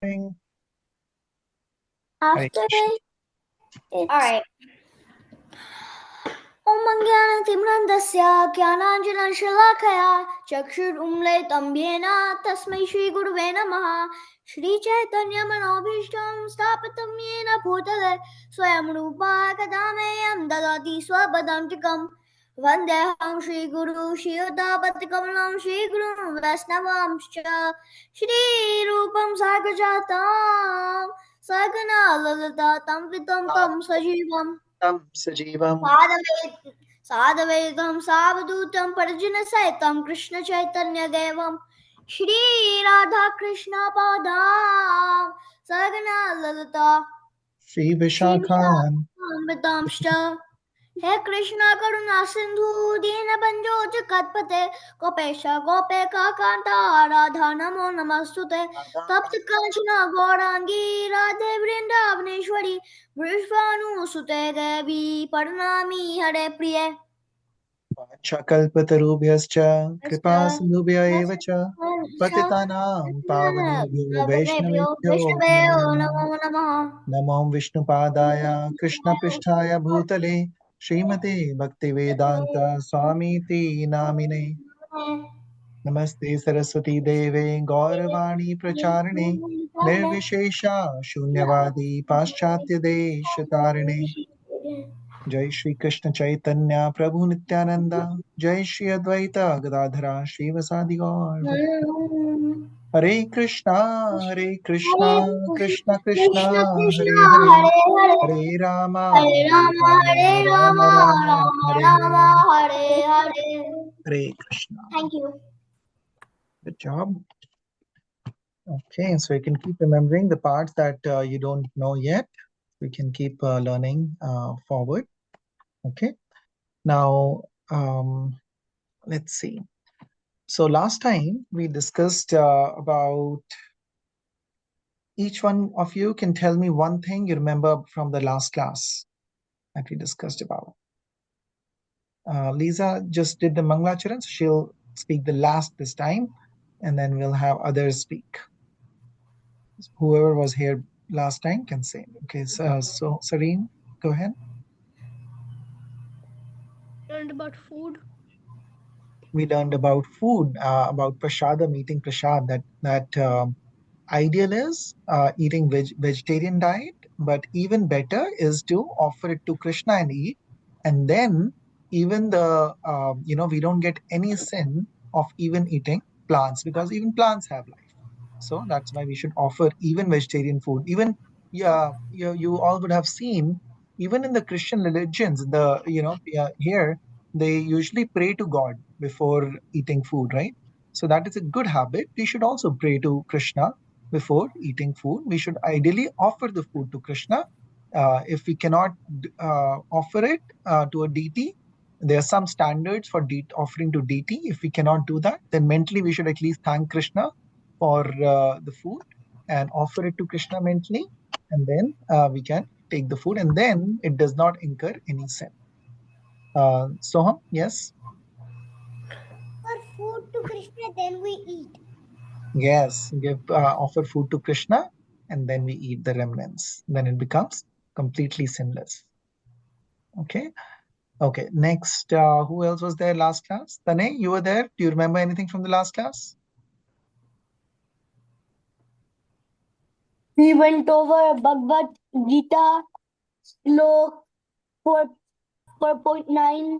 After it, All right. Om Jnanatimirandasya Jnananjanashalakaya Chakshurumlitam Yena Tasmai Shri Guruve Namaha Shri Chaitanya Manobhishtam Sthapitam Yena Bhutale Swayam Rupa Kadameyam Dadati Swabadam Vandeham Shri Guru Shiyotapati Kamalam Shri Guru Vaisnavamscha Shri Rupam Sagrajatam Sagana Lalita Tam Vitam Tam Sajivam Sajivam साधवेदं सावधूतं परिजनसहितं कृष्णचैतन्यदेवं श्रीराधाकृष्णपादां सगना Lalita Sri Vishakhan श्रीविशाखान्वितांश्च हे कृष्ण करुणा सिन्धु दीनबन्धो जगत्पते गोपेश गोपिका कान्ता राधा नमो नमस्तुते तप्त काञ्चन गौराङ्गी राधे वृन्दावनेश्वरी वृषभानुसुते देवी प्रणमामि हरे प्रिये Kalpatarubhyascha Kripa Sindhubhya eva cha Patitanam Pavanebhyo Vaishnavebhyo Namo Namo Namo Vishnupadaya Krishna Pristhaya Bhutale Srimate Bhaktivedanta Swamiti Namine Namaste Saraswati Deve Gauravani Pracharine Nirvishesha Shunyavadi Paschatya Deshatarine Jai Shri Krishna Chaitanya Prabhu Nityananda Jai Shri Advaita Gadadhara Srivasadi Gaur Hare Krishna Krishna Krishna Krishna Krishna Hare Hare Hare Hare Hare Rama Hare Rama Rama Rama Rama Hare Hare Rama Hare Hare. Hare Krishna. Thank you. Good job. Okay, so you can keep remembering the parts that you don't know yet. We can keep learning forward. Okay, now let's see. So last time we discussed about each one of you can tell me one thing you remember from the last class that we discussed about. Lisa just did the Mangalacharan, so she'll speak the last this time, and then we'll have others speak. Whoever was here last time can say. Okay, so Sareen, go ahead. Learned about food. We learned about food, about prasadam, eating prasad. That ideal is eating vegetarian diet, but even better is to offer it to Krishna and eat, and then even we don't get any sin of even eating plants because even plants have life. So that's why we should offer even vegetarian food. Even yeah, you all would have seen even in the Christian religions, here they usually pray to God before eating food, right? So that is a good habit. We should also pray to Krishna before eating food. We should ideally offer the food to Krishna. If we cannot offer it to a deity, there are some standards for offering to deity. If we cannot do that, then mentally we should at least thank Krishna for the food and offer it to Krishna mentally, and then we can take the food, and then it does not incur any sin. Soham, yes? For food to Krishna, then we eat. Yes, offer food to Krishna and then we eat the remnants. Then it becomes completely sinless. Okay. Okay. Next, who else was there last class? Tane, you were there. Do you remember anything from the last class? We went over Bhagavad Gita slok 4.9.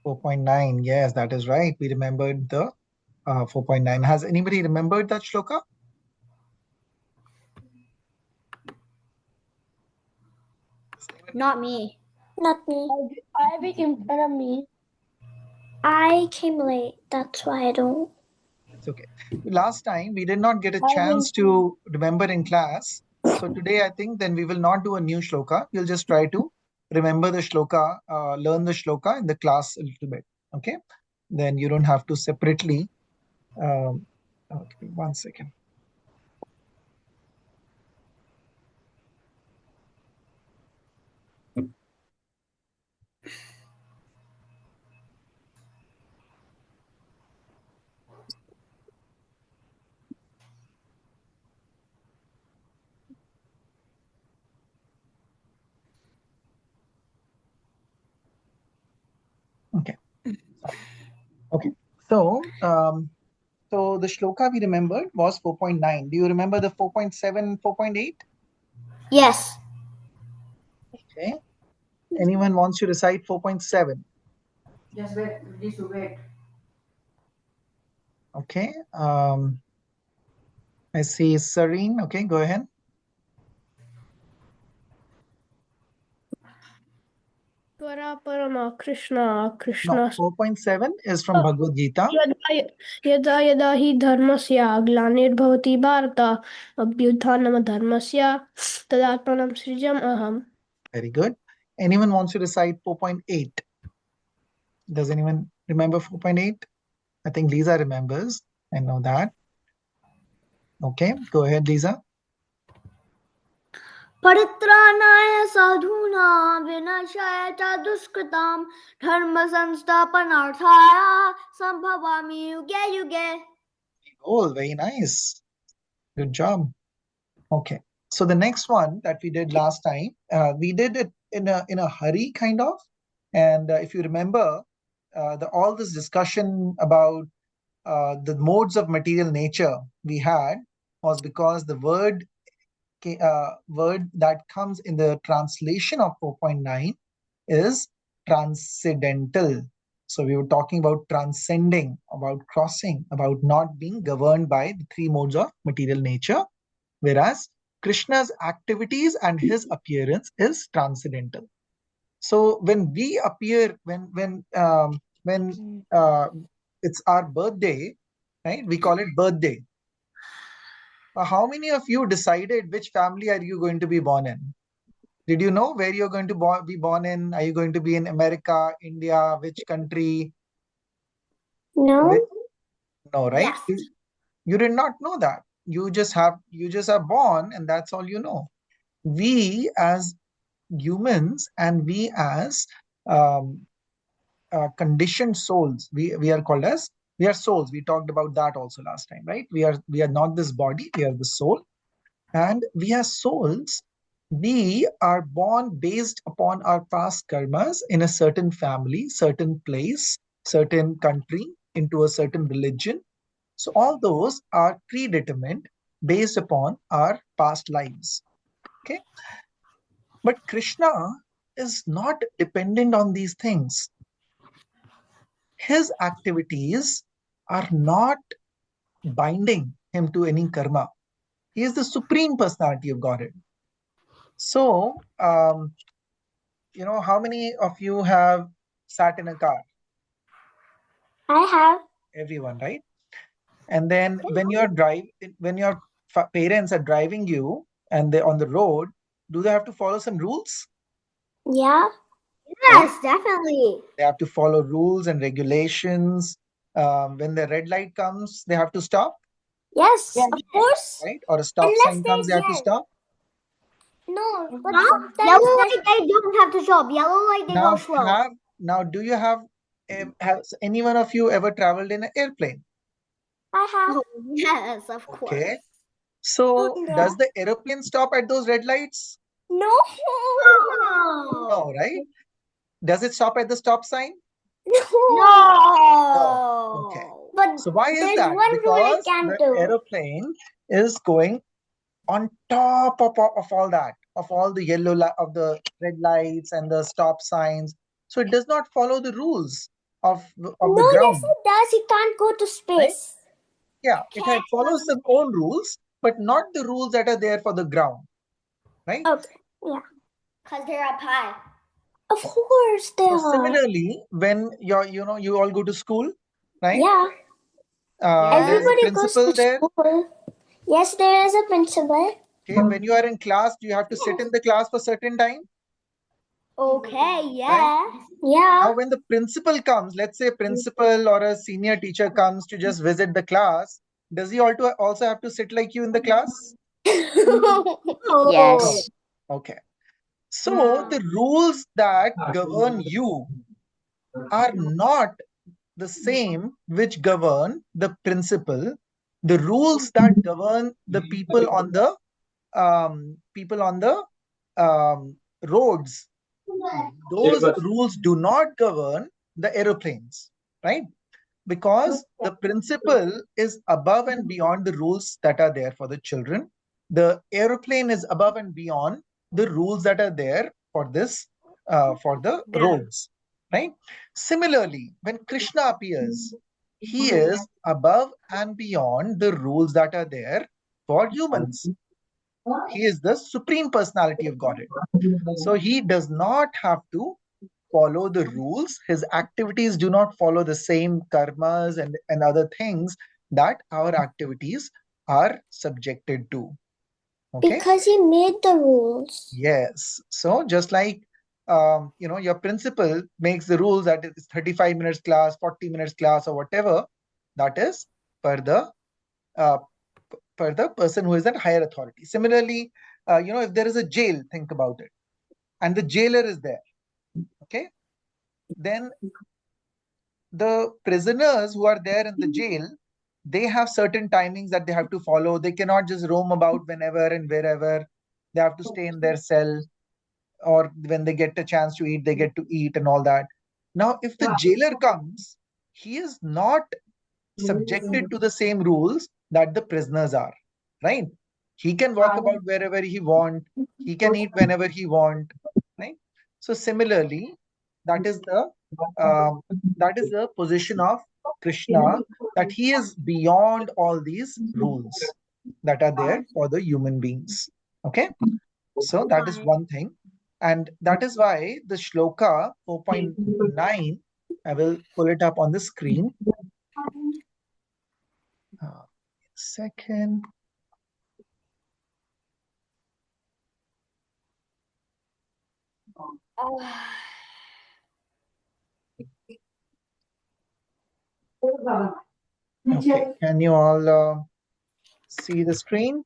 4.9. Yes, that is right. We remembered the 4.9. Has anybody remembered that shloka? Not me. Not me. I have it in front of me. I came late. That's why I don't. It's okay. Last time we did not get a chance to remember in class. So today I think then we will not do a new shloka. We'll just try to remember the shloka, learn the shloka in the class a little bit. Okay. Then you don't have to separately. Okay, 1 second. Okay. So, so the shloka we remembered was 4.9. Do you remember the 4.7, 4.8? Yes. Okay. Anyone wants to recite 4.7? Just wait. Please wait. Okay. I see Serene. Okay, go ahead. Parama Krishna No, Krishna 4.7 is from Bhagavad Gita. यदा यदा यदा हि धर्मस्य ग्लानिर्भवति भारत अभ्युत्थानमधर्मस्य तदात्मानं सृजम् अहम्. Very good. Anyone wants to recite 4.8? Does anyone remember 4.8? I think Lisa remembers. I know that. Okay, go ahead, Lisa. परित्राणाय साधूनां विनाशाय च दुष्कृतां धर्म संस्थापनार्थाय संभवामि युगे युगे. Oh, very nice. Good job. Okay. So the next one that we did last time, we did it in a hurry, kind of. And if you remember, all this discussion about the modes of material nature we had was because the word that comes in the translation of 4.9 is transcendental. So we were talking about transcending, about crossing, about not being governed by the three modes of material nature, whereas Krishna's activities and his appearance is transcendental. So when we appear, when it's our birthday, right? We call it birthday. How many of you decided which family are you going to be born in? Did you know where you're going to be born in? Are you going to be in America, India, which country? No. No, right? Yes. You did not know that. You just are born, and that's all you know. We as humans and we as um, conditioned souls, we are called as, we are souls. We talked about that also last time, right? We are not this body, we are the soul. And we are souls. We are born based upon our past karmas in a certain family, certain place, certain country, into a certain religion. So all those are predetermined based upon our past lives. Okay. But Krishna is not dependent on these things. His activities are not binding him to any karma. He is the supreme personality of Godhead. So, how many of you have sat in a car? I have. Everyone, right? And then when your parents are driving you and they're on the road, do they have to follow some rules? Yeah. Right? Yes, definitely. They have to follow rules and regulations. When the red light comes, they have to stop, Yes, of course. right? Or a stop Unless sign comes, there's they have to stop. no, but sometimes yellow light they don't have to stop. Yellow light they go slow. Do you has any one of you ever traveled in an airplane? I have. Yes, of Okay. course. So Yeah. does the aeroplane stop at those red lights? No. No, right? Does it stop at the stop sign? No. Okay. But So why is there's that? one rule I Because can't the do. aeroplane is going on top of all that, of all the of the red lights and the stop signs. So it does not follow the rules of the No, yes, ground, it does. It can't go to right? space. Yeah, it follows its own rules, but not the rules that are there for the ground, right? Okay. Yeah. Because they're up high. Of course they So are. similarly, when you all go to school, right? Yeah. There's a Everybody goes principal to there. school. Yes, there is a principal. Okay, when you are in class, do you have to sit in the class for certain time? Okay, yeah. Right? Yeah. Now, when the principal comes, let's say principal or a senior teacher comes to just visit the class, does he also have to sit like you in the class? Oh. Yes. Okay. So the rules that govern you are not the same which govern the principal. The rules that govern the people on the roads, those rules do not govern the aeroplanes. right? Because the principal is above and beyond the rules that are there for the children. The aeroplane is above and beyond the rules that are there for this, for the roads, right? Similarly, when Krishna appears, he is above and beyond the rules that are there for humans. He is the supreme personality of Godhead. So he does not have to follow the rules. His activities do not follow the same karmas and other things that our activities are subjected to. Okay? Because he made the rules. Yes. So just like your principal makes the rules that it's 35 minutes class, 40 minutes class, or whatever, that is for the uh, for the person who is at higher authority. Similarly, if there is a jail, think about it, and the jailer is there, okay, then the prisoners who are there in the jail, they have certain timings that they have to follow. They cannot just roam about whenever and wherever. They have to stay in their cell, or when they get a chance to eat, they get to eat and all that. Now, if the jailer comes, he is not subjected to the same rules that the prisoners are, right? He can walk about wherever he want. He can eat whenever he want, right? So similarly, that is the um, that is the position of Krishna, that he is beyond all these rules that are there for the human beings. Okay, so that is one thing, and that is why the shloka 4.9, I will pull it up on the screen. Second. Okay, can you all see the screen?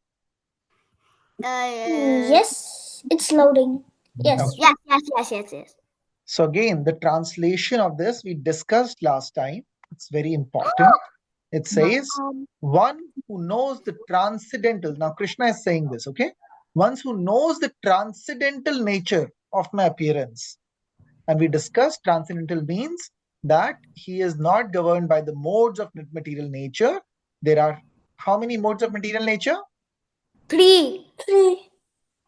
Yes, it's loading. Yes. Okay. Yes. So again, the translation of this we discussed last time. It's very important. It says, one who knows the transcendental. Now Krishna is saying this, okay? One who knows the transcendental nature of my appearance. And we discussed transcendental means that he is not governed by the modes of material nature. There are how many modes of material nature? Three.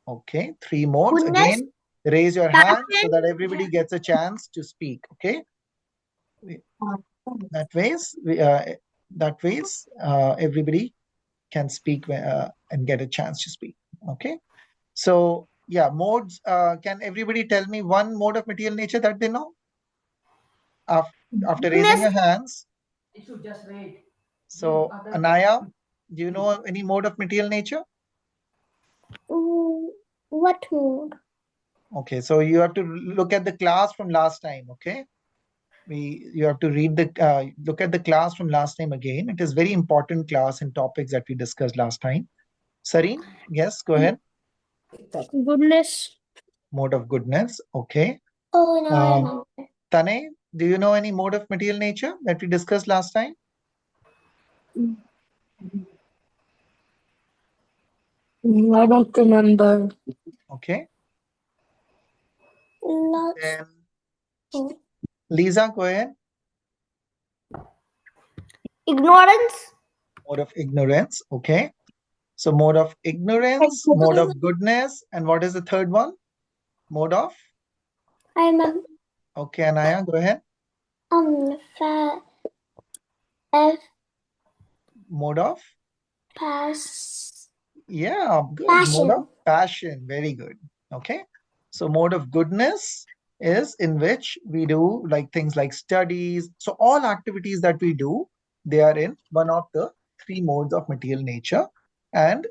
Okay, 3 modes. Goodness, Again, raise your hand so passion. that everybody gets a chance to speak. Okay, that ways, everybody can speak and get a chance to speak. Okay, so yeah, modes. Can everybody tell me one mode of material nature that they know? After raising your hands. It should just wait. So Anaya, do you know any mode of material nature? What mode? Okay, so you have to look at the class from last time. Okay, you have to read the look at the class from last time again. It is very important class and topics that we discussed last time. Sareen, yes, go ahead. Goodness. Mode of goodness. Okay. Oh, no, I know. Tane, do you know any mode of material nature that we discussed last time? I don't remember. Okay. Lots. Then Lisa, go ahead. Ignorance. Mode of ignorance. Okay. So mode of ignorance, mode of goodness, and what is the third one? Mode of? I remember. Okay, Anaya, go ahead. Mode of? Pass. Yeah, good. Passion. Mode of passion. Very good. Okay. So mode of goodness is in which we do like things like studies. So all activities that we do, they are in one of the 3 modes of material nature. And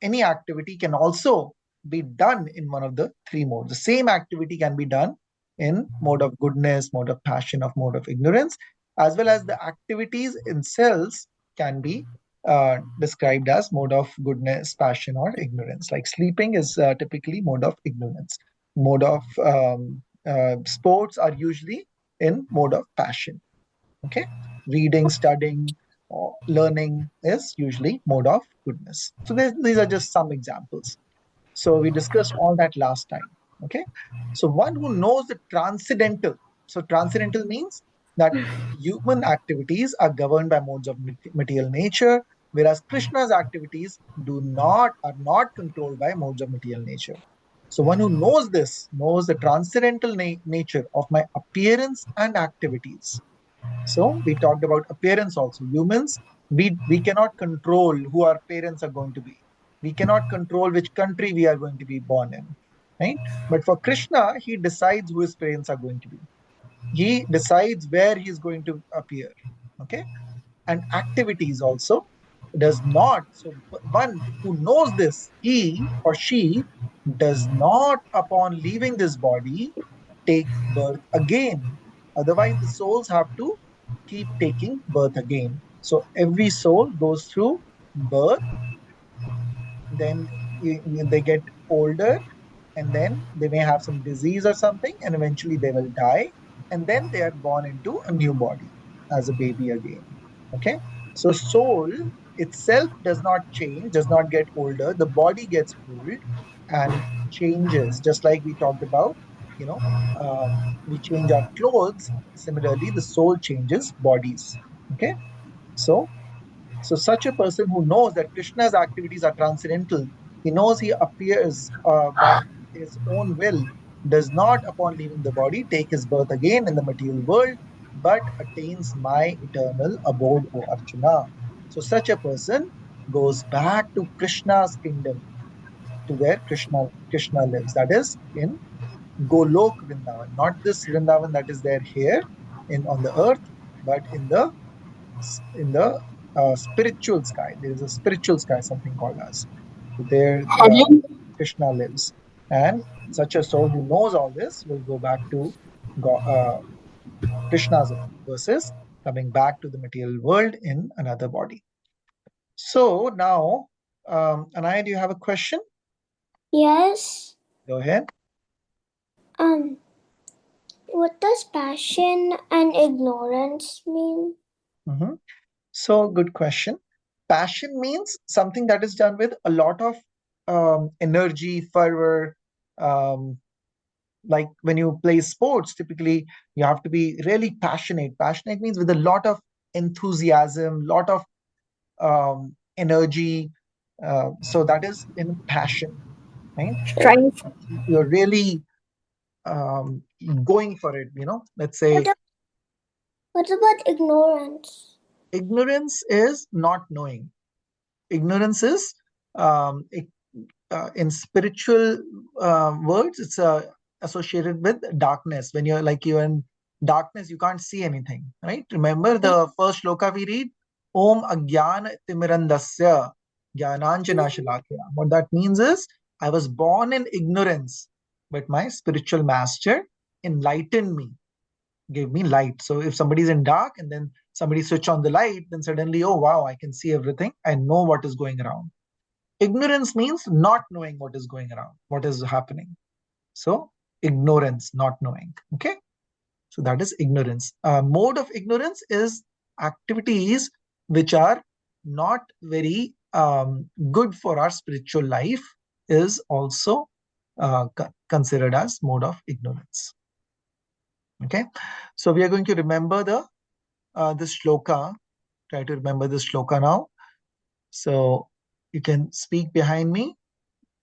any activity can also be done in one of the 3 modes. The same activity can be done in mode of goodness, mode of passion, of mode of ignorance, as well as the activities themselves can be described as mode of goodness, passion, or ignorance. Like sleeping is typically mode of ignorance. Mode of sports are usually in mode of passion. Okay, reading, studying, or learning is usually mode of goodness. So these are just some examples. So we discussed all that last time. Okay, so one who knows the transcendental. So transcendental means that human activities are governed by modes of material nature, whereas Krishna's activities are not controlled by modes of material nature. So one who knows this knows the transcendental nature of my appearance and activities. So we talked about appearance also. Humans, we cannot control who our parents are going to be. We cannot control which country we are going to be born in, right? But for Krishna, he decides who his parents are going to be. He decides where he is going to appear. Okay, and activities also does not. So one who knows this, he or she does not, upon leaving this body, take birth again. Otherwise, the souls have to keep taking birth again. So every soul goes through birth, then they get older, and then they may have some disease or something, and eventually they will die, and then they are born into a new body as a baby again. Okay, so soul itself does not change, does not get older. The body gets old and changes, just like we talked about. You know, we change our clothes. Similarly, the soul changes bodies. Okay, so such a person who knows that Krishna's activities are transcendental, he knows he appears by his own will, does not, upon leaving the body, take his birth again in the material world, but attains my eternal abode, O Arjuna. So such a person goes back to Krishna's kingdom, to where Krishna lives. That is in Golok Vrindavan, not this Vrindavan that is there here in on the earth, but in the spiritual sky. There is a spiritual sky, something called as. There, Krishna lives, and such a soul who knows all this will go back to Krishna's abode versus coming back to the material world in another body. So now, Anaya, do you have a question? Yes. Go ahead. Um, what does passion and ignorance mean? Mhm. So, good question. Passion means something that is done with a lot of energy, fervor. Um, like when you play sports, typically you have to be really passionate. Passionate means with a lot of enthusiasm, lot of energy. So that is in passion, right? Strength. You're really going for it. Let's say What about ignorance? ignorance is not knowing. Ignorance is in spiritual words, it's associated with darkness. When you're in darkness, you can't see anything, right? Remember the first shloka we read, Om Agyan Timirandasya Jnananjana Shalakya. What that means is, I was born in ignorance, but my spiritual master enlightened me, gave me light. So if somebody's in dark and then somebody switch on the light, then suddenly, oh wow, I can see everything. I know what is going around. Ignorance means not knowing what is going around, what is happening. So ignorance, not knowing. Okay. So that is ignorance. Mode of ignorance is activities which are not very good for our spiritual life, is also considered as mode of ignorance. Okay. So we are going to remember this shloka. Try to remember this shloka now. So you can speak behind me.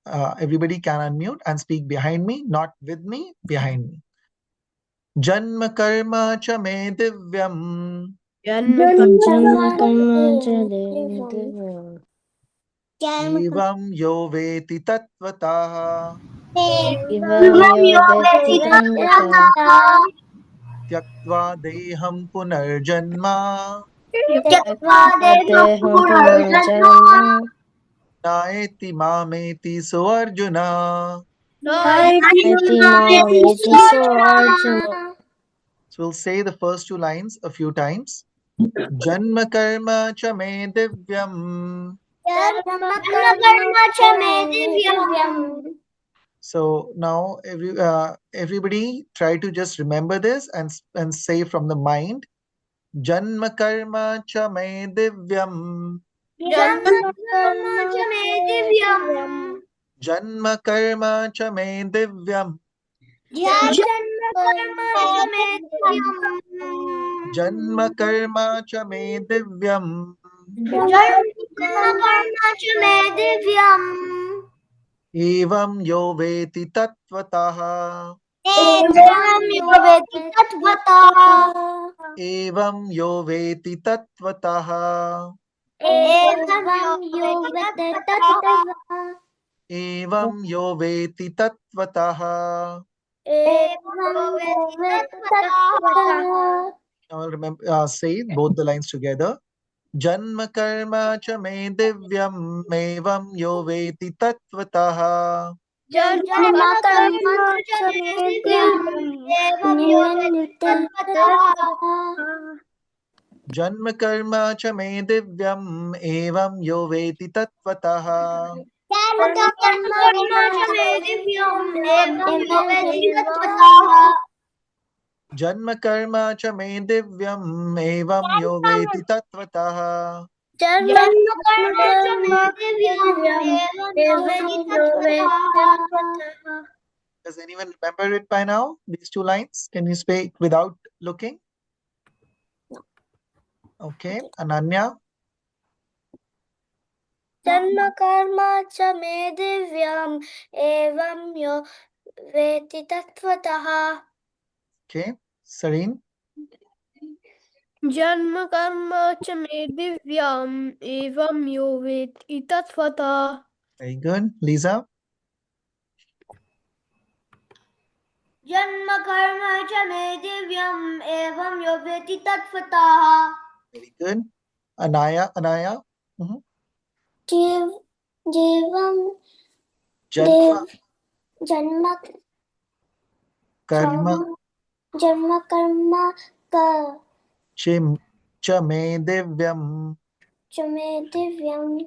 Everybody can unmute and speak behind me, not with me, behind me. Janma karma cha me divyam. Janma karma jale Evam yo veti tattvataha. Evam yoveti tamvata Tyaktva deham punarjanma. Tyakva punarjanma Naeti mameti so Arjuna. Eti mameti so Arjuna. So we'll say the first two lines a few times. Janma karma cha me divyam. So now everybody try to just remember this and say from the mind. Janma karma cha me divyam. Janma karma cha me divyam. Janma karma cha me divyam. Janma च मे दिव्यम् Evam yo veti tattvataha. एवं यो वेत्ति तत्त्वतः Evam yo veti tattvataha. एवं यो वेत्ति तत्त्वतः Evam yo veti tattvataha. एवं यो वेत्ति तत्त्वतः Now remember, say both the lines together. Janma karma cha me divyam. Evam yo veti tattvataha. जन्म कर्म च मे दिव्यम् एवं यो वेत्ति तत्त्वतः Janma karma cha me divyam. Evam yo veti tattvataha. कर्म च मे दिव्यम् एवं यो वेत्ति तत्त्वतः Janma karma cha me divyam. Evam yo veti tattvataha. जन्म कर्म च मे दिव्यम् एवं यो वेत्ति तत्त्वतः Does anyone remember it by now? These two lines? Can you speak without looking? Okay. Ananya? जन्म कर्म च मे दिव्यम् एवं यो वेत्ति तत्त्वतः Okay. Sareen? जन्म कर्म च मे दिव्यम् एवं यो वेत्ति तत्त्वतः Very good. Lisa? जन्म कर्म च मे दिव्यम् एवं यो वेत्ति तत्त्वतः Very good. Anaya? Mhm. जीवं Janma जन्म karma जन्म कर्म cha me divyam. च मे दिव्यम्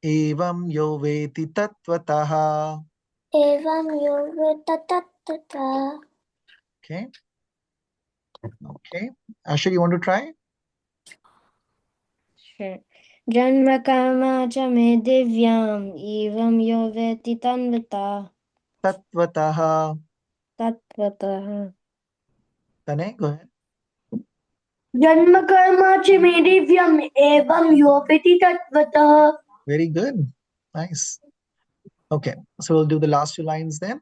Evam yo veti tattvataha. एवं यो वेत्ति तत्त्वतः Okay. Okay. Asher, you want to try? जन्म कर्म च मे दिव्यम् एवं यो वेत्ति Tattvataha. तत्त्वतः Tanay, go ahead. जन्म कर्म च मे दिव्यम् एवं यो वेत्ति तत्त्वतः Very good. Nice. Okay. So we'll do the last two lines then.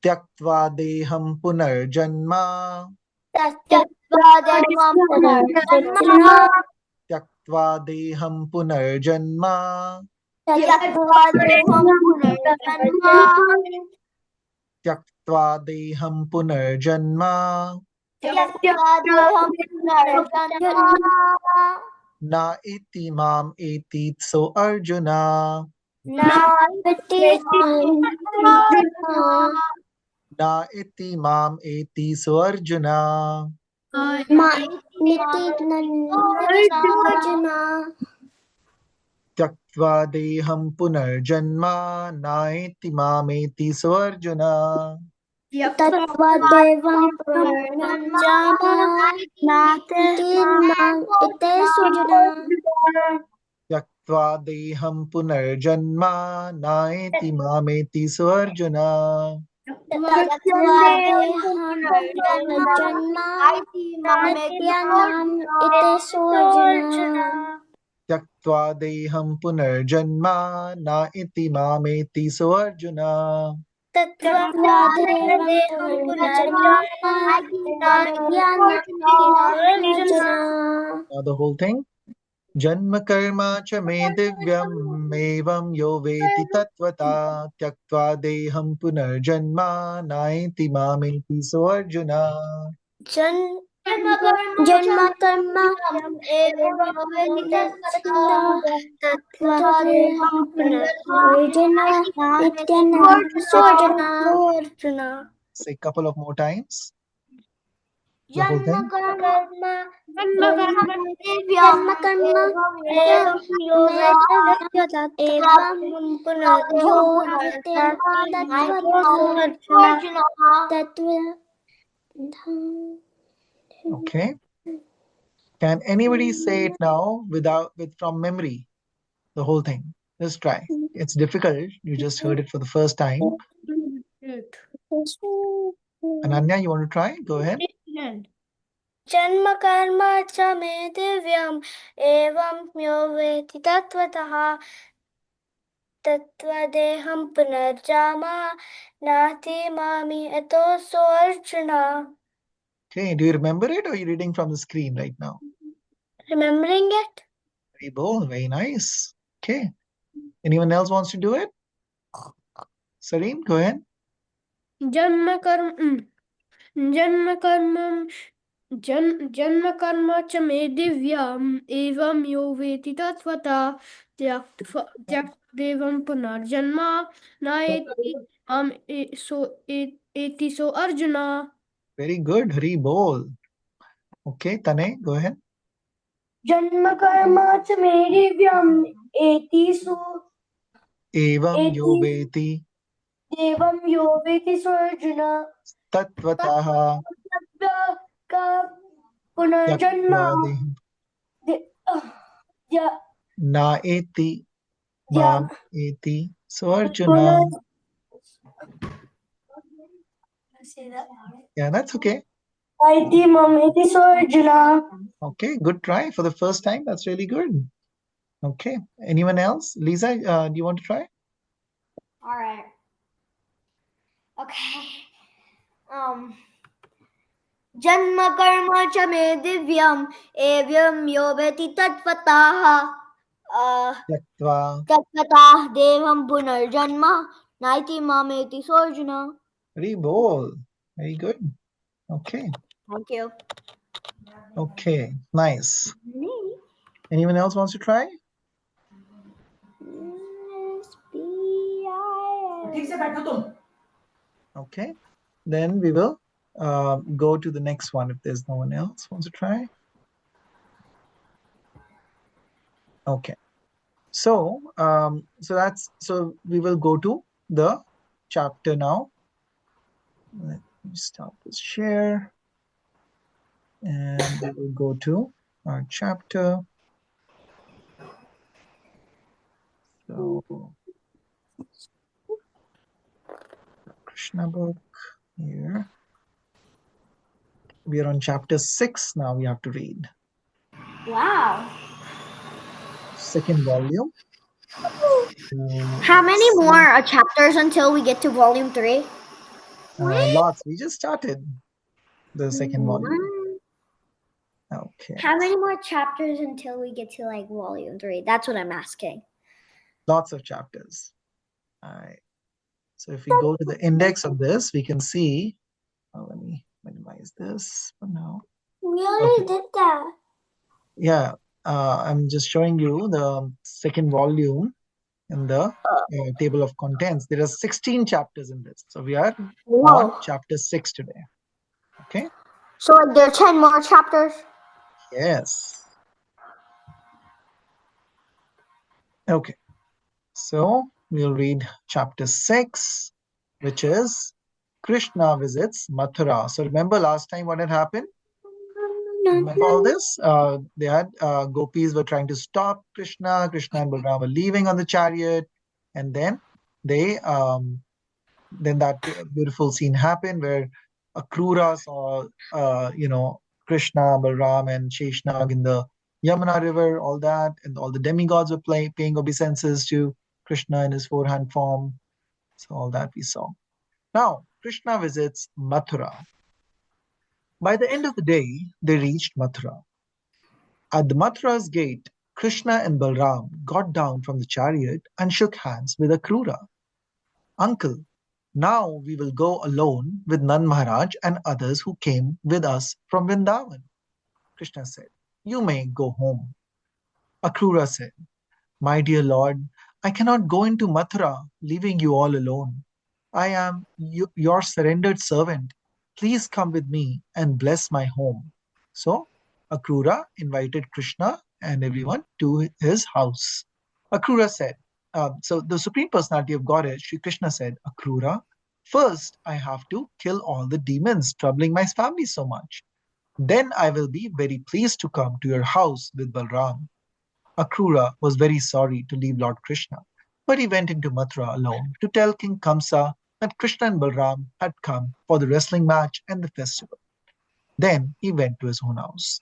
Tyaktva deham punarjanma. त्यक्त्वा देवं पुनर्जन्म Tyaktva deham punarjanma. त्यक्त्वा देवं पुनर्जन्म Tyaktva deham punarjanma. त्यक्त्वा देवं पुनर्जन्म Na iti mam etit so Arjuna. नास्ति Na iti mam eti so Arjuna. निति arjuna Tyaktva deham punarjanma. Na iti mam eti so Arjuna. तत्त्वा देवं पुनर्जन्म नास्ति इते Sujana Tyaktva deham punarjanma. Na iti mam eti so Arjuna. त्यक्त्वा देहं पुनर्जन्म नित्यानाम् इते Sujana Tyaktva deham punarjanma. Na iti mam eti so Arjuna. त्यक्त्वा देहं पुनर्जन्म नित्यानाम् इते Sujana Now the whole thing. Janma karma cha me divyam evam yo veti tattvata tyaktva deham punarjanma naiti mameti so Arjuna. जन्म कर्म एवं तत्त्वा देहं पुनर्जना नित्यानार्जुना Say a couple of more times. The whole जन्म thing. कर्म एवं पुनर्यो तत्त्व Okay. Can anybody say it now with from memory? The whole thing. Just try. It's difficult. You just heard it for the first time. Ananya, you want to try? Go ahead. जन्म कर्म च मे दिव्यम् एवं यो वेति तत्त्वतः तत्त्वदेहं पुनर्जामा नाति मामि अतोऽसो Arjun. Okay, do you remember it or are you reading from the screen right now? Remembering it? Very bold, very nice. Okay. Anyone else wants to do it? Sareen, go ahead. जन्म कर्म जन्म कर्म जन्म कर्म च मे दिव्यम् एवं यो वेति तत्त्वता त्यक्तदेवं पुनर्जन्म नायति माम् एति सो Arjun. Very good. Hari bol. Okay, Tane, go ahead. जन्म कर्म च मे दिव्यम् एतिषु Evam एति yoveti देवं यो वेति सोऽर्जुन tatvataha का पुनर्जन्म yaktva या na eti या mam eti. So Arjuna. पुनर् Yeah, that's okay. इति मम इति सोऽर्जुन. Okay, good try for the first time. That's really good. Okay. Anyone else? Lisa, do you want to try? All right. Okay. जन्म कर्म च मे दिव्यम् एवं यो वेति तत्त्वतः Yaktva. तत्त्वतः देवं पुनर्जन्म नाइति मामेति सोऽर्जुन. Very bold. Very good. Okay. Thank you. Okay. Nice. Anyone else wants to try? ठीक से बैठो तुम. Okay. Then we will go to the next one if there's no one else wants to try. Okay. So so we will go to the chapter now. Let me stop this share. And we will go to our chapter. So Krishna book here. We are on chapter 6 now. We have to read. Wow. Second volume. How many more chapters until we get to volume 3? Lots. We just started the second volume. Okay. How many more chapters until we get to like volume 3? That's what I'm asking. Lots of chapters. All right. So if we go to the index of this, we can see. Let me minimize this for now. We already did that. Yeah, I'm just showing you the second volume in the table of contents. There are 16 chapters in this. So we are on chapter 6 today. Okay. So like there are 10 more chapters? Yes. Okay. So we'll read chapter 6, which is Krishna visits Mathura. So remember last time what had happened? Remember all this? They had gopis were trying to stop Krishna. Krishna and Balram were leaving on the chariot, and then they then that beautiful scene happened where Akrura saw Krishna, Balram, and Sheshnag in the Yamuna river. All that, and all the demigods were paying obeisances to Krishna in his four-hand form. So all that we saw. Now Krishna visits Mathura. By the end of the day, they reached Mathura. At the Mathura's gate, Krishna and Balram got down from the chariot and shook hands with Akrura. Uncle, now we will go alone with Nand Maharaj and others who came with us from Vrindavan. Krishna said, you may go home. Akrura said, my dear Lord, I cannot go into Mathura, leaving you all alone. I am your surrendered servant. Please come with me and bless my home. So Akrura invited Krishna and everyone to his house. Akrura said, so the Supreme Personality of Godhead, Sri Krishna said, Akrura, first I have to kill all the demons troubling my family so much. Then I will be very pleased to come to your house with Balram. Akrura was very sorry to leave Lord Krishna, but he went into Mathura alone to tell King Kamsa that Krishna and Balram had come for the wrestling match and the festival. Then he went to his own house.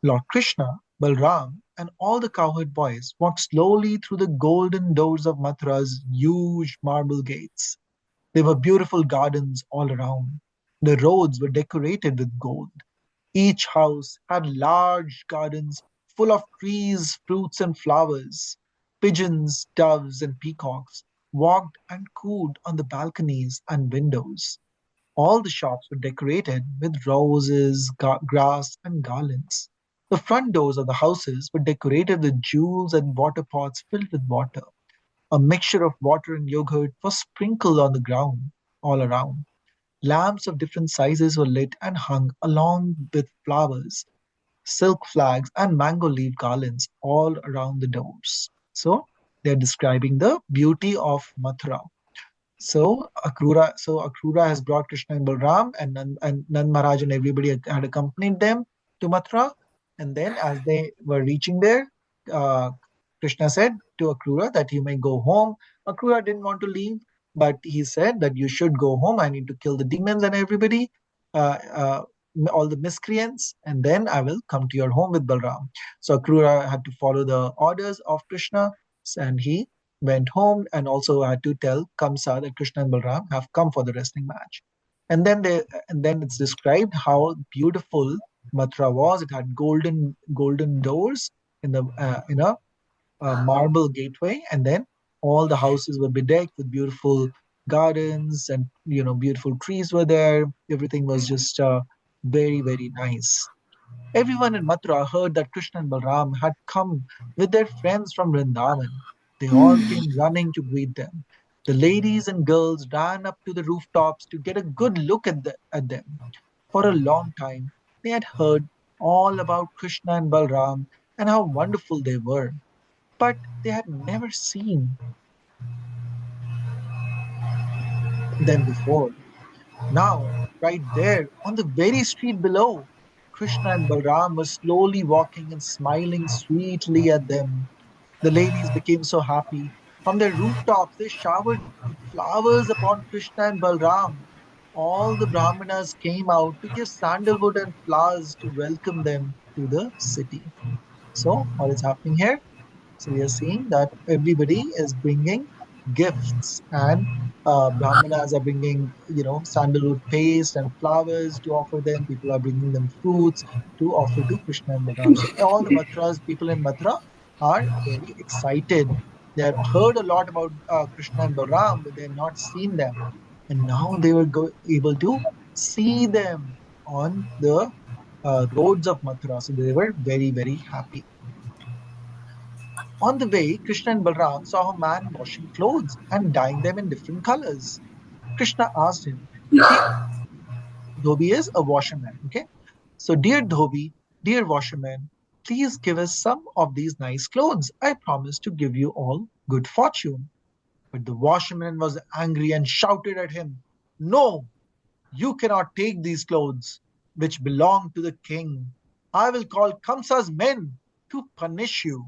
Lord Krishna, Balram, and all the cowherd boys walked slowly through the golden doors of Mathura's huge marble gates. There were beautiful gardens all around. The roads were decorated with gold. Each house had large gardens full of trees, fruits, and flowers. Pigeons, doves, and peacocks walked and cooed on the balconies and windows. All the shops were decorated with roses, grass, and garlands. The front doors of the houses were decorated with jewels and water pots filled with water. A mixture of water and yogurt was sprinkled on the ground all around. Lamps of different sizes were lit and hung along with flowers, silk flags, and mango leaf garlands all around the doors. So they're describing the beauty of Mathura. So Akrura has brought Krishna and Balram, and Nand Maharaj and everybody had accompanied them to Mathura. And then, as they were reaching there, uh, Krishna said to Akrura that you may go home. Akrura didn't want to leave, but he said that you should go home. I need to kill the demons and everybody, uh, uh, all the miscreants, and then I will come to your home with Balram. So Akrura had to follow the orders of Krishna, and he went home and also had to tell Kamsa that Krishna and Balram have come for the wrestling match. And then it's described how beautiful Mathura was. It had golden doors in a marble gateway, and then all the houses were bedecked with beautiful gardens, and beautiful trees were there. Everything was just very nice. Everyone in Mathura heard that Krishna and Balram had come with their friends from Vrindavan. They all came running to greet them. The ladies and girls ran up to the rooftops to get a good look at them. For a long time, they had heard all about Krishna and Balram and how wonderful they were, but they had never seen them before. Now, right there on the very street below, Krishna and Balram were slowly walking and smiling sweetly at them. The ladies became so happy. From their rooftops, they showered flowers upon Krishna and Balram. All the Brahmanas came out to give sandalwood and flowers to welcome them to the city. So, what is happening here? So we are seeing that everybody is bringing gifts, and Brahmanas are bringing, sandalwood paste and flowers to offer them. People are bringing them fruits to offer to Krishna and Balaram. So all the Mathura's people in Mathura are very excited. They have heard a lot about Krishna and Balaram, but they have not seen them. And now they were able to see them on the roads of Mathura. So they were very happy. On the way, Krishna and Balram saw a man washing clothes and dyeing them in different colors. Krishna asked him, "Hey, Dhobi is a washerman, okay? So, dear Dhobi, dear washerman, please give us some of these nice clothes. I promise to give you all good fortune." But the washerman was angry and shouted at him, "No, you cannot take these clothes, which belong to the king. I will call Kamsa's men to punish you."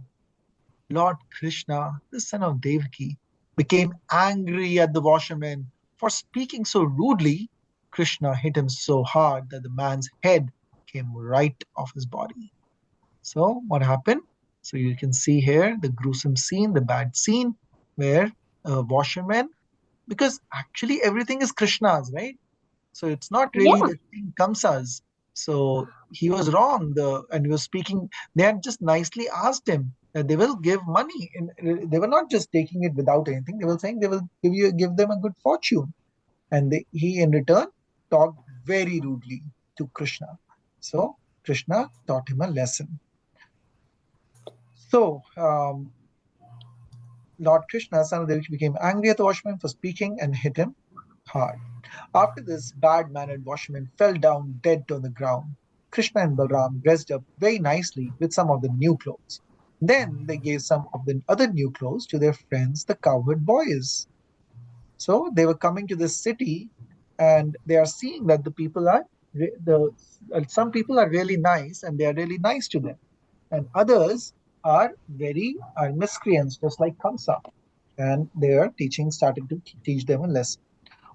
Lord Krishna, the son of Devaki, became angry at the washerman for speaking so rudely. Krishna hit him so hard that the man's head came right off his body. So, what happened? So, you can see here the gruesome scene, the bad scene, where a washerman, because actually everything is Krishna's, right? So it's not really Yeah. the king Kamsa's. So he was wrong. And he was speaking. They had just nicely asked him that they will give money, and they were not just taking it without anything. They were saying they will give them a good fortune, and he in return talked very rudely to Krishna. So Krishna taught him a lesson. So Lord Krishna, son of Devaki, became angry at the watchman for speaking and hit him hard. After this, bad-mannered washerman fell down dead on the ground. Krishna and Balram dressed up very nicely with some of the new clothes. Then they gave some of the other new clothes to their friends, the cowherd boys. So they were coming to this city, and they are seeing that the people are some people are really nice, and they are really nice to them, and others are miscreants, just like Kamsa, and they are starting to teach them a lesson.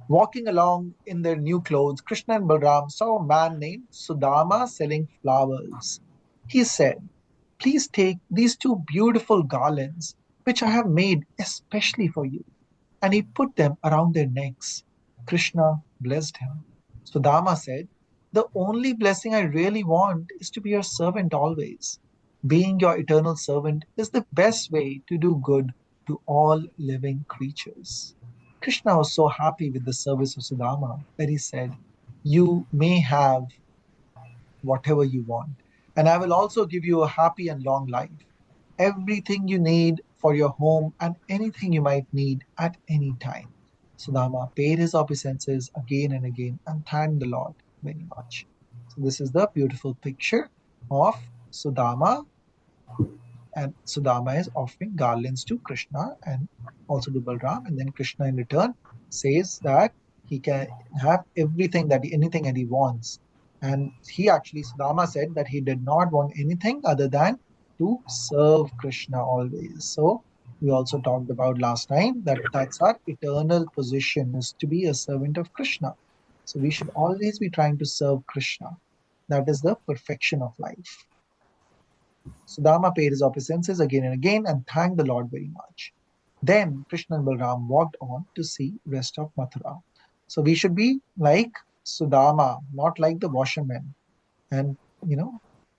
Walking along in their new clothes, Krishna and Balram saw a man named Sudama selling flowers. He said, "Please take these two beautiful garlands, which I have made especially for you." And he put them around their necks. Krishna blessed him. Sudama said, "The only blessing I really want is to be your servant always. Being your eternal servant is the best way to do good to all living creatures." Krishna was so happy with the service of Sudama that he said, "You may have whatever you want, and I will also give you a happy and long life. Everything you need for your home and anything you might need at any time." Sudama paid his obeisances again and again and thanked the Lord very much. So, this is the beautiful picture of Sudama, and Sudama is offering garlands to Krishna and also to Balram, and then Krishna in return says that he can have anything that he wants. And he actually, Sudama said that he did not want anything other than to serve Krishna always. So we also talked about last time that that's our eternal position, is to be a servant of Krishna. So we should always be trying to serve Krishna. That is the perfection of life. Sudama paid his obeisances again and again and thanked the Lord very much. Then Krishna and Balram walked on to see rest of Mathura. So we should be like Sudama, not like the washerman. And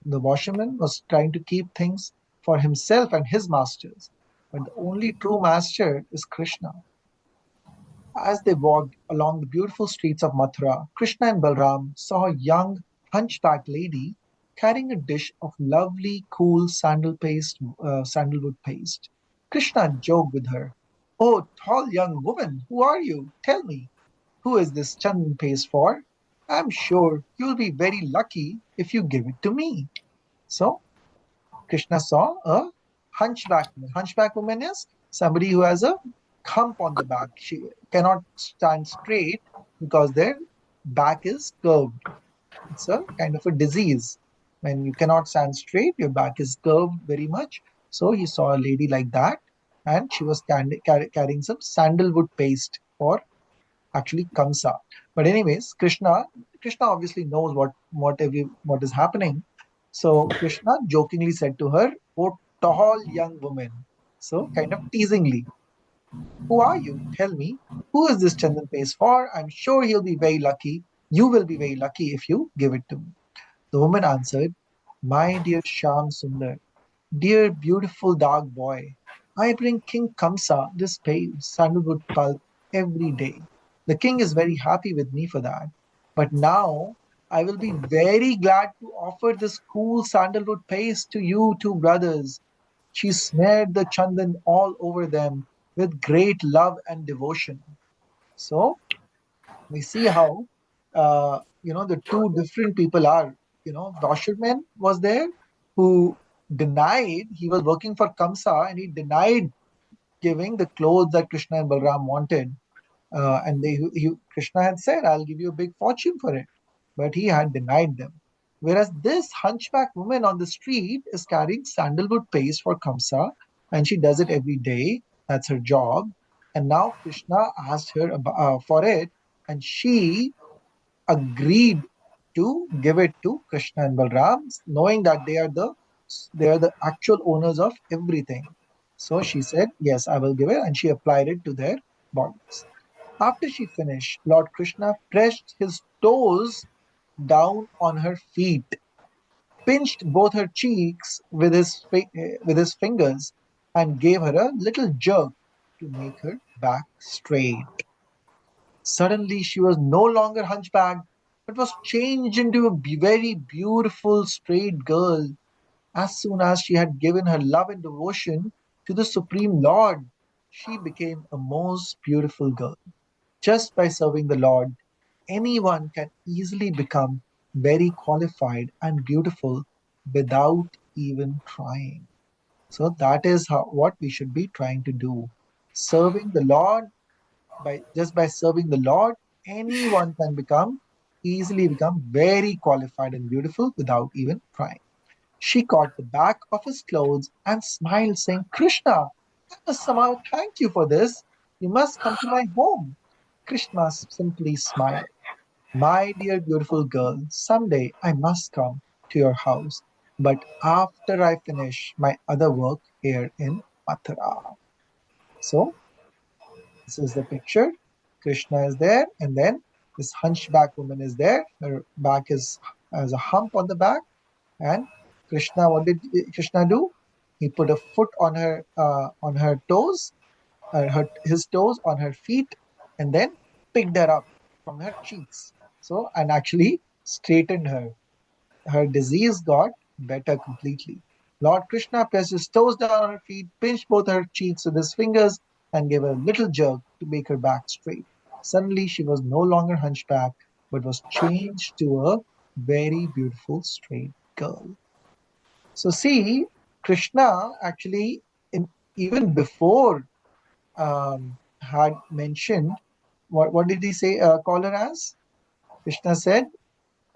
the washerman was trying to keep things for himself and his masters. But the only true master is Krishna. As they walked along the beautiful streets of Mathura, Krishna and Balram saw a young hunchbacked lady carrying a dish of lovely, cool sandalwood paste. Krishna joked with her, "Oh, tall young woman, who are you? Tell me, who is this chandan paste for? I'm sure you'll be very lucky if you give it to me." So Krishna saw a hunchback woman. Hunchback woman is somebody who has a hump on the back. She cannot stand straight because their back is curved. It's a kind of a disease. When you cannot stand straight, your back is curved very much. So he saw a lady like that, and she was carrying some sandalwood paste for actually Kamsa. But anyways, Krishna obviously knows what is happening. So Krishna jokingly said to her, "Oh, tall young woman." So kind of teasingly, "Who are you? Tell me, who is this Chandan paste for? I'm sure he'll be very lucky. You will be very lucky if you give it to me." The woman answered, "My dear Sham Sundar, dear beautiful dark boy, I bring King Kamsa this pale sandalwood pulp every day. The king is very happy with me for that. But now I will be very glad to offer this cool sandalwood paste to you two brothers." She smeared the chandan all over them with great love and devotion. So we see how the two different people are. Washerman was there who denied, he was working for Kamsa, and he denied giving the clothes that Krishna and Balram wanted. And Krishna had said, "I'll give you a big fortune for it," but he had denied them. Whereas this hunchback woman on the street is carrying sandalwood paste for Kamsa, and she does it every day. That's her job. And now Krishna asked her for it, and she agreed to give it to Krishna and Balram, knowing that they are the actual owners of everything. So she said, "Yes, I will give it," and she applied it to their bodies. After she finished, Lord Krishna pressed his toes down on her feet, pinched both her cheeks with his fingers, and gave her a little jerk to make her back straight. Suddenly, she was no longer hunchbacked, but was changed into a very beautiful, straight girl. As soon as she had given her love and devotion to the Supreme Lord, she became a most beautiful girl. Just by serving the Lord, anyone can easily become very qualified and beautiful without even trying. So that is what we should be trying to do. Serving the Lord, by serving the Lord, anyone can easily become very qualified and beautiful without even trying. She caught the back of his clothes and smiled, saying, "Krishna, I must somehow thank you for this. You must come to my home." Krishna simply smiled. My dear beautiful girl, someday I must come to your house, but after I finish my other work here in Mathura. So, this is the picture. Krishna is there, and then this hunchback woman is there. Her back is has a hump on the back, and Krishna, what did Krishna do? He put a foot on her toes, his toes on her feet, and then picked her up from her cheeks. So and actually straightened her. Her disease got better completely. Lord Krishna pressed his toes down on her feet, pinched both her cheeks with his fingers, and gave her a little jerk to make her back straight. Suddenly, she was no longer hunchback, but was changed to a very beautiful straight girl. So, see, Krishna actually, even before had mentioned, what did he say, call her as? Krishna said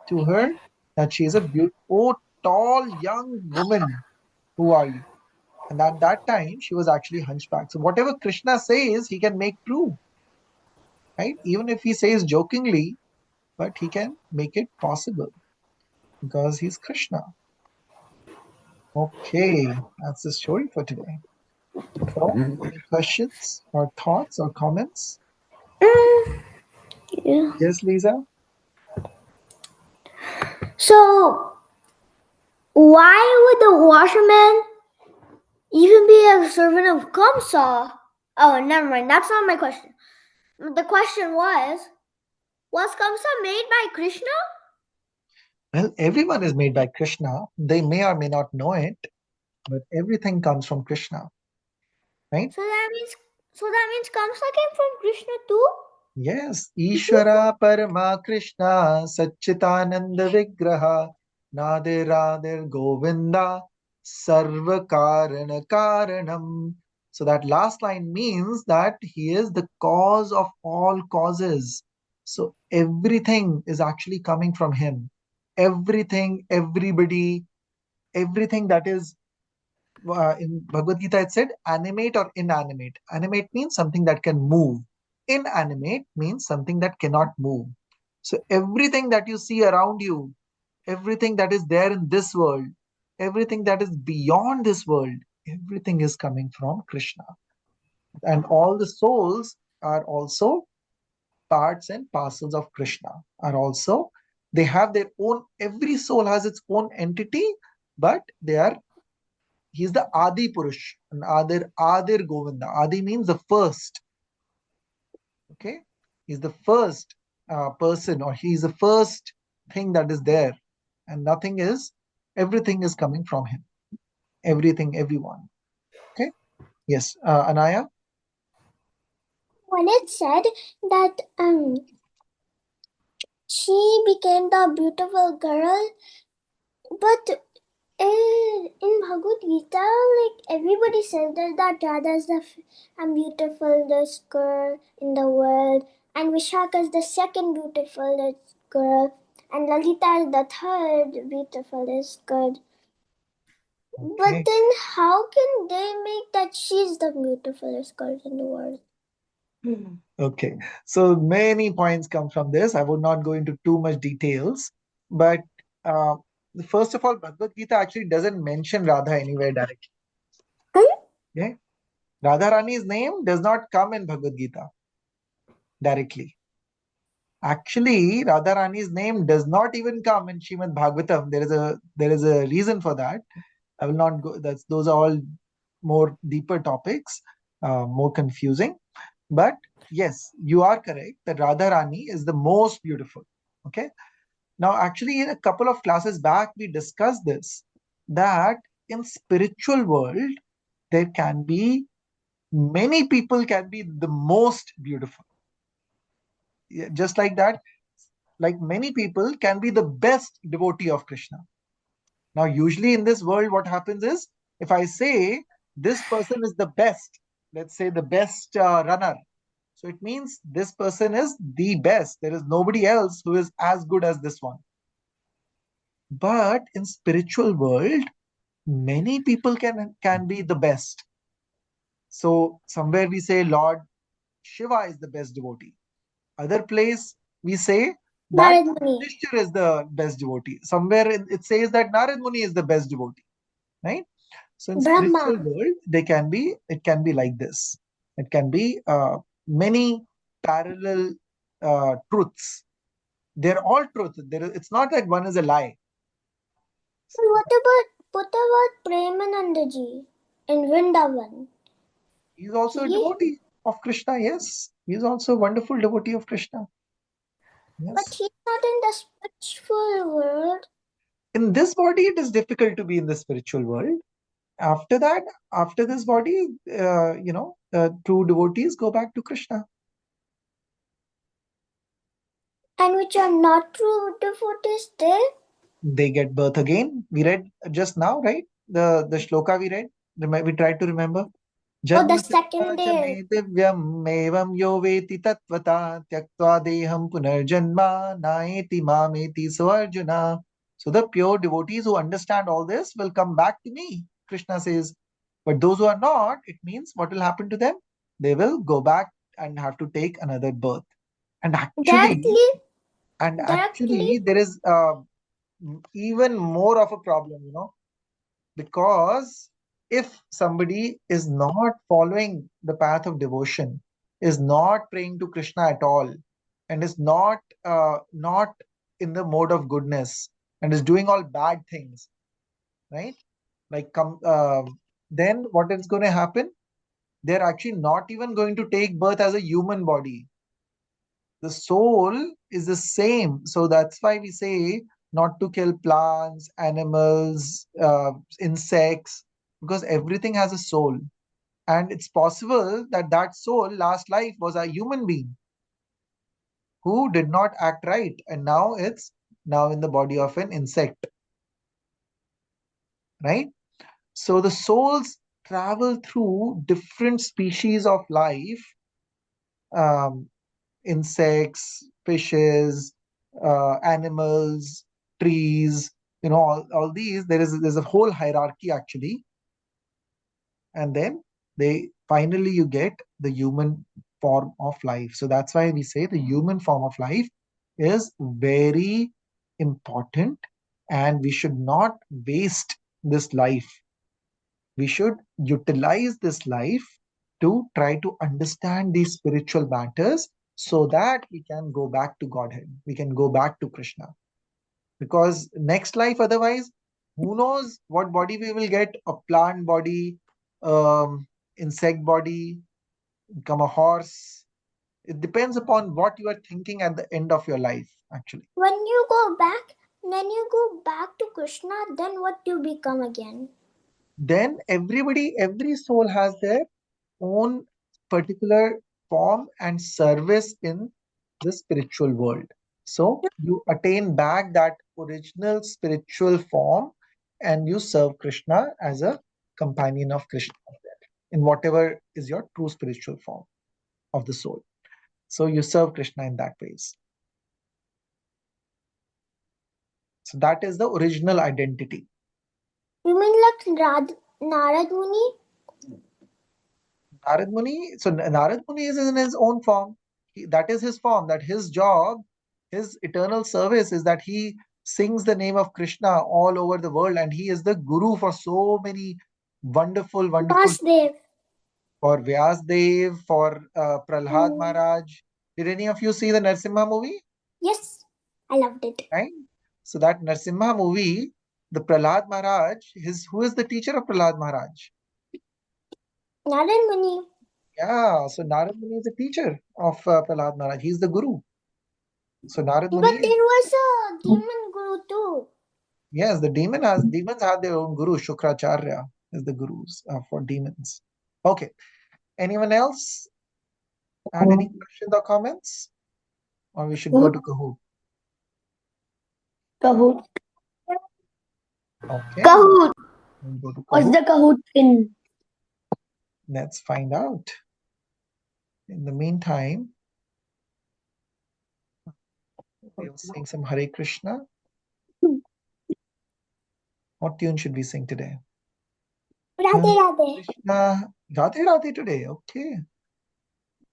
to her that she is a beautiful, tall, young woman. Who are you? And at that time, she was actually hunchback. So whatever Krishna says, he can make true, right? Even if he says jokingly, but he can make it possible because he's Krishna. Okay, that's the story for today. So, any questions or thoughts or comments? Yeah. Yes, Lisa? So, why would the washerman even be a servant of Kamsa? Oh, never mind. That's not my question. The question was Kamsa made by Krishna? Well, everyone is made by Krishna. They may or may not know it, but everything comes from Krishna, right? So that means Kamsa came from Krishna too? Yes, Ishvara Parama Krishna Satchitananda Vigraha Nadir Govinda Sarva Karana Karanam. So that last line means that he is the cause of all causes. So everything is actually coming from him. Everything, everybody, everything that is in Bhagavad Gita, it said animate or inanimate. Animate means something that can move. Inanimate means something that cannot move. So everything that you see around you, everything that is there in this world, everything that is beyond this world, everything is coming from Krishna. And all the souls are also parts and parcels of Krishna, are also, they have their own, every soul has its own entity, but they are he's the Adi Purush, and Adir Govinda. Adi means the first. Okay, he's the first person, or he's the first thing that is there, and nothing is. Everything is coming from him. Everything, everyone. Okay. Yes, Anaya. When it said that she became the beautiful girl, but in Bhagavad Gita, like everybody says that Radha is the beautifulest girl in the world, and Vishaka is the second beautifulest girl, and Lalita is the third beautifulest girl. But Okay. then, how can they make that she's the beautifulest girl in the world? Okay. So many points come from this. I would not go into too much details, but uh, first of all, Bhagavad Gita actually doesn't mention Radha anywhere directly. Okay. Radharani's name does not come in Bhagavad Gita directly. Actually, Radharani's name does not even come in Srimad Bhagavatam. There is a reason for that. I will not go. Those are all more deeper topics, more confusing. But yes, you are correct that Radharani is the most beautiful. Okay. Now, actually, in a couple of classes back, we discussed this that in spiritual world there can be many people can be the most beautiful. Yeah, just like that, like many people can be the best devotee of Krishna. Now, usually in this world, what happens is if I say this person is the best, let's say the best runner, so it means this person is the best. There is nobody else who is as good as this one. But in spiritual world, many people can be the best. So somewhere we say Lord Shiva is the best devotee. Other place we say that Narad Muni. Yudhishthir is the best devotee. Somewhere it says that Narad Muni is the best devotee, right? So in spiritual Brahma. world, it can be like this. It can be many parallel truths. They're all truth. It's not that one is a lie. And what about Premananda ji in Vrindavan? He's also a He, devotee of Krishna. Yes, he's also a wonderful devotee of Krishna. but Yes. he's not in the spiritual world. In this body, it is difficult to be in the spiritual world. After that, after this body, true devotees go back to Krishna. And which are not true devotees, They get birth again. We read just now, right? The shloka we read. We tried to remember. Oh, the Janma second च मे day. दिव्यम् एवं यो वेति तत्त्वता त्यक्त्वा देहं पुनर्जन्मा नायेति मामेति so Arjuna. So the pure devotees who understand all this will come back to me, Krishna says. But those who are not, it means what will happen to them? They will go back and have to take another birth. And actually, Directly, there is even more of a problem, because if somebody is not following the path of devotion, is not praying to Krishna at all, and is not in the mode of goodness, and is doing all bad things, right? Like then what is going to happen? They're actually not even going to take birth as a human body. The soul is the same. So that's why we say not to kill plants, animals, insects, because everything has a soul. And it's possible that that soul last life was a human being who did not act right, and now it's now in the body of an insect, right? So the souls travel through different species of life, um, insects, fishes, animals, trees, all these. There's a whole hierarchy actually, and then they finally you get the human form of life. So that's why we say the human form of life is very important, and we should not waste this life. We should utilize this life to try to understand these spiritual matters so that we can go back to Godhead. We can go back to Krishna. Because next life, otherwise, who knows what body we will get? A plant body, insect body, become a horse. It depends upon what you are thinking at the end of your life, actually. when you go back to Krishna, then what do you become again? Then every soul has their own particular form and service in the spiritual world. So you attain back that original spiritual form and you serve Krishna as a companion of Krishna in whatever is your true spiritual form of the soul. So you serve Krishna in that ways. So that is the original identity. You mean like Narad Muni? Narad Muni, so Narad Muni is in his own form. That is his form, that his job, his eternal service is that he sings the name of Krishna all over the world, and he is the guru for so many wonderful, Vasdev. for Vyasdev, for Prahlad Mm, Maharaj. Did any of you see the Narsimha movie? yes, I loved it. Right? So that Narsimha movie, the Prahlad Maharaj, who is the teacher of Prahlad Maharaj? Narad Muni. Yeah, so Narad Muni is the teacher of Prahlad Maharaj. He's the guru. So Narad But Muni, there was a demon guru too. yes, demons have their own guru. Shukracharya is the gurus for demons. Okay. Anyone else had any questions or comments? Or we should go to Kahoot. Kahoot. Okay. Kahoot. We'll go to What's Kahoot. the Kahoot in? Let's find out. In the meantime, we'll sing some Hare Krishna. What tune should we sing today? Radhe Radhe. Krishna Radhe Radhe today. Okay.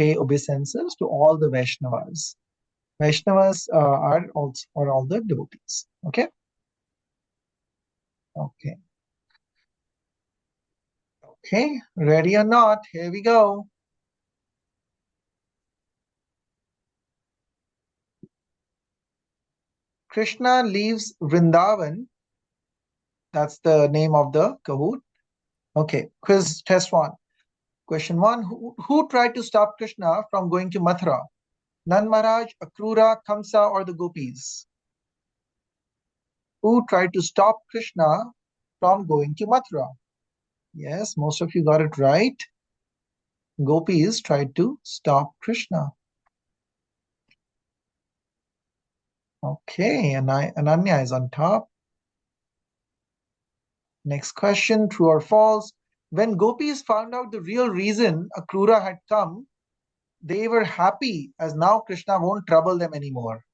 pay obeisances to all the Vaishnavas. Vaishnavas are all the devotees. Okay. Okay. Okay. Ready or not? Here we go. Krishna leaves Vrindavan. That's the name of the kahoot. Okay. Quiz test one. Question one. Who tried to stop Krishna from going to Mathura? Nand Maharaj, Akrura, Kamsa, or the gopis? Who tried to stop Krishna from going to Mathura? Yes, most of you got it right. Gopis tried to stop Krishna. Okay, Ananya is on top. Next question, true or false? When gopis found out the real reason Akrura had come, they were happy as now Krishna won't trouble them anymore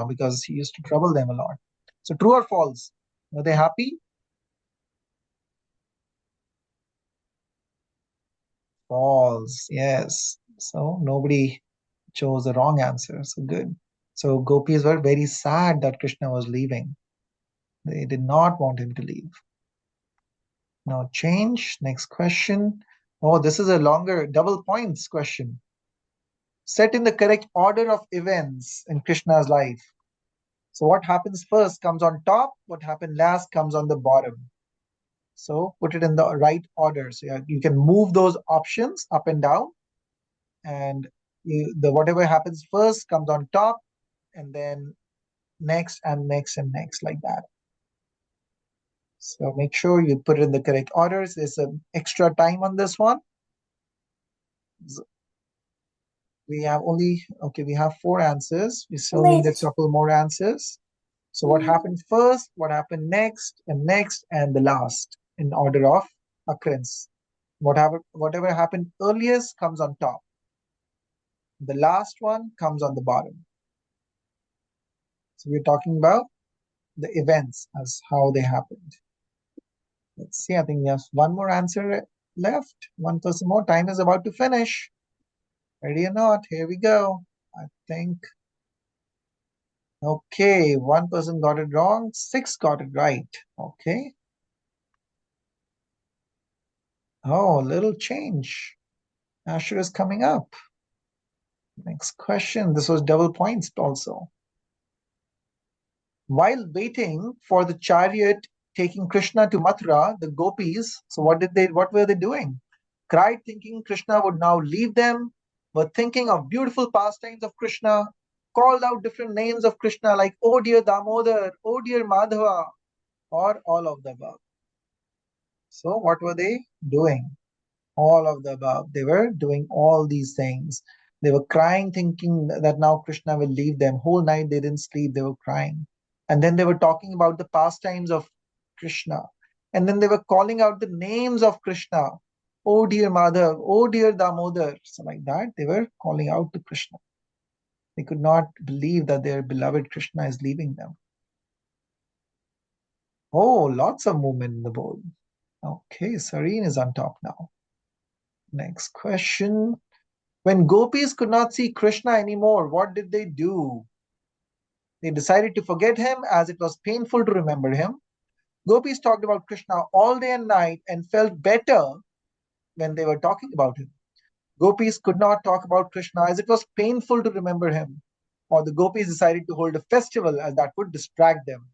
because he used to trouble them a lot. So true or false? Were they happy? False, yes. So nobody chose the wrong answer. So good. So gopis were very sad that Krishna was leaving. They did not want him to leave. Now change. Next question. Oh, this is a longer double points question. Set in the correct order of events in Krishna's life. So what happens first comes on top, what happened last comes on the bottom. So put it in the right order. So you can move those options up and down, and whatever happens first comes on top, and then next and next and next, like that. So make sure you put it in the correct orders. There's some extra time on this one. We have we have 4 answers. We still need a couple more answers. So what happened first, what happened next, and the last in order of occurrence. Whatever happened earliest comes on top. The last one comes on the bottom. So we're talking about the events as how they happened. Let's see, I think we have one more answer left. One person more. Time is about to finish. Ready or not? Here we go. I think. Okay, one person got it wrong. 6 got it right. Okay. Oh, a little change. Asher is coming up. Next question. This was double points also. While waiting for the chariot taking Krishna to Mathura, the gopis, so what were they doing? Cried thinking Krishna would now leave them, were thinking of beautiful pastimes of Krishna, called out different names of Krishna like, oh dear Damodar, oh dear Madhava, or all of the above. So what were they doing? All of the above. They were doing all these things. They were crying, thinking that now Krishna will leave them. Whole night they didn't sleep, they were crying. And then they were talking about the pastimes of Krishna. And then they were calling out the names of Krishna. Oh dear Madhav, oh dear Damodar. So like that, they were calling out to Krishna. They could not believe that their beloved Krishna is leaving them. Oh, lots of movement in the board. Okay, Sareen is on top now. Next question. When gopis could not see Krishna anymore, what did they do? They decided to forget him as it was painful to remember him. Gopis talked about Krishna all day and night and felt better when they were talking about him. Gopis could not talk about Krishna as it was painful to remember him. Or the gopis decided to hold a festival as that would distract them.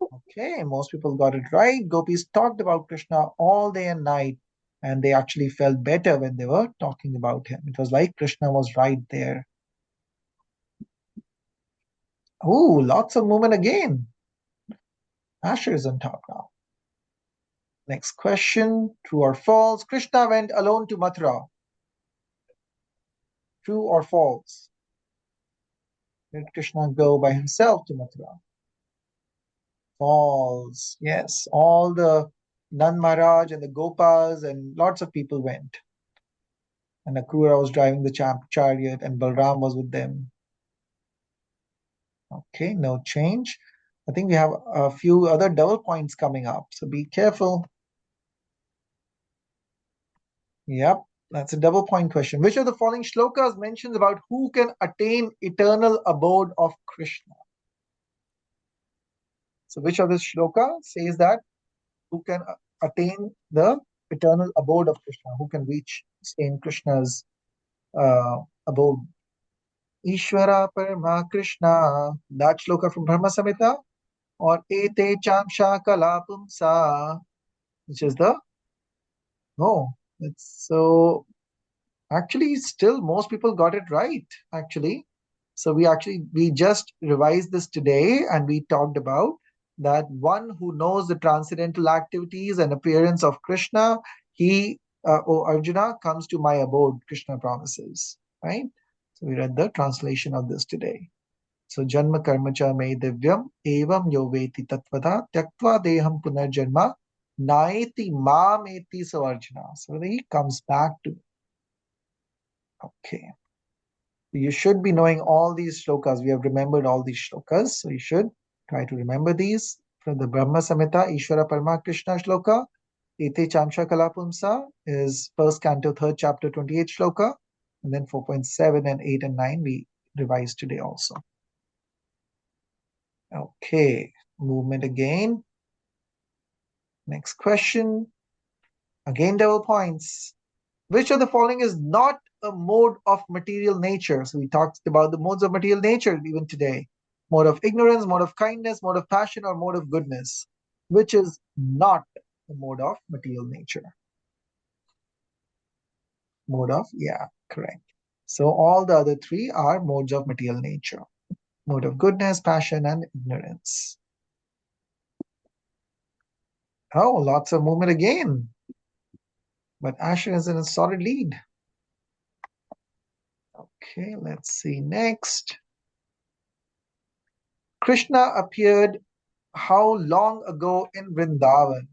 Okay, most people got it right. Gopis talked about Krishna all day and night, and they actually felt better when they were talking about him. It was like Krishna was right there. Oh, lots of movement again. Asher is on top now. Next question, true or false? Krishna went alone to Mathura. True or false? Did Krishna go by himself to Mathura? False. Yes, all the Nand Maharaj and the Gopas and lots of people went. And Akrura was driving the chariot and Balram was with them. Okay, no change. I think we have a few other double points coming up, so be careful. Yep, That's a double point question. Which of the following shlokas mentions about who can attain eternal abode of Krishna? So which of the shloka says that who can attain the eternal abode of Krishna, who can reach, stay in Krishna's abode? Ishvara Parama Krishna, that shloka from Brahma Samhita, or Ete Chamsha Kalapumsa, which is the no. It's so actually still most people got it right actually. So we just revised this today and we talked about that one who knows the transcendental activities and appearance of Krishna, he O Arjuna, comes to my abode, Krishna promises, right? So we read the translation of this today. So janma karma cha me divyam evam yo veti tatvata tyaktva deham punarjanma naeti mameti. So Arjuna, so he comes back to. Okay. You should be knowing all these shlokas. We have remembered all these shlokas. So you should try to remember these. From the Brahma Samhita, Ishvara Parama Krishna shloka, Ete Chamsha Kalapumsa is first canto, third chapter, 28 shloka. And then 4.7 and 8 and 9 we revised today also. Okay, movement again. Next question. Again, double points. Which of the following is not a mode of material nature? So we talked about the modes of material nature even today. Mode of ignorance, mode of kindness, mode of passion, or mode of goodness. Which is not a mode of material nature? Mode of, yeah, correct. So all the other three are modes of material nature. Mode of goodness, passion, and ignorance. Oh, lots of movement again. But Asher is in a solid lead. Okay, let's see next. Krishna appeared how long ago in Vrindavan?